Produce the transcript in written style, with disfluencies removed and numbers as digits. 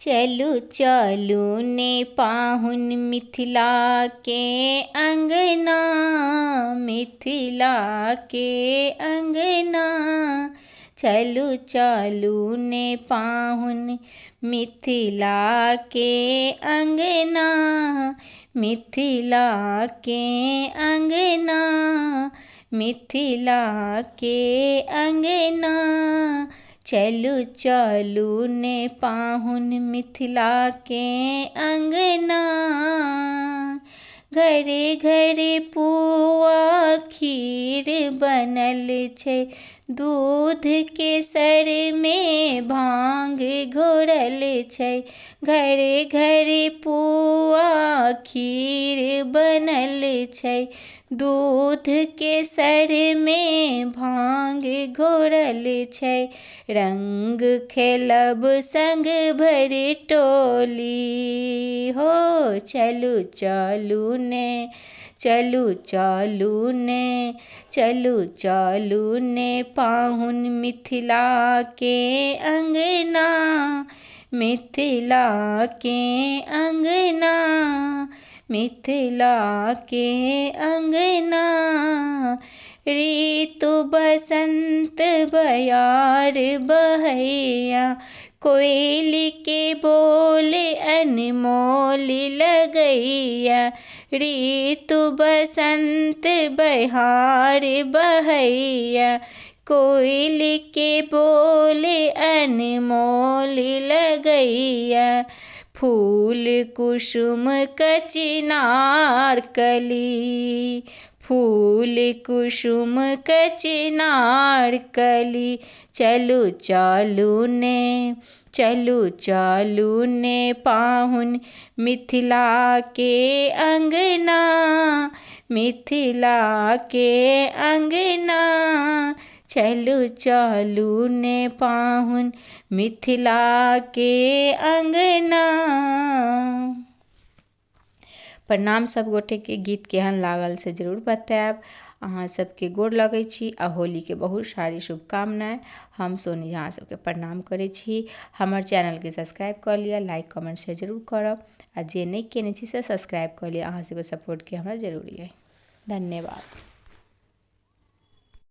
चलू चलू ने पाहुन मिथिला के अंगना, मिथिला के अंगना। चलू चलू ने पाहुन मिथिला के अंगना, मिथिला के अंगना, मिथिला के अंगना। चलू चलू ने पाहुन मिथिला के अंगना। घरे घरे पुआ खीर बनल छै, दूध केसर में भांग घोरल छै। घरे घरे पुआ खीर बनल छै, दूध केसर में भांग घोरल छै। रंग खेलब संग भरि टोली हो, चलू चलू ने, चलू चलू ने, चलू चलू ने पाहुन मिथिला के अंगना, मिथिला के अंगना, मिथिला के अंगना। ऋतु बसंत बयार बहैया, कोयली के बोले अनमोल लगैया। ऋतु बसंत बहार बहैया, कोयली के बोले अनमोल लगैया। फूल कुसुम कचनार कली, फूल कुसुम कचनार कली। चलू चलू ने, चलू चलू ने पाहुन मिथिला के अंगना, मिथिला के अंगना। चलू चलू ने पाहुन मिथिला के अंगना। प्रणाम सब गोटे के। गीत केहन लागल से जरूर बताएब। अहाँ सबके गोर लगै छी आ होली के बहुत सारी शुभकामनाएं। हम सोनी अहाँ सबके प्रणाम करै छी। हमर चैनल के सब्सक्राइब कर लिअ, लाइक कमेंट शेयर जरूर करब आ जे नहीं केने छी से सब्सक्राइब कर लिअ। अहाँ सबके सपोर्ट के हमरा जरूरी है। धन्यवाद।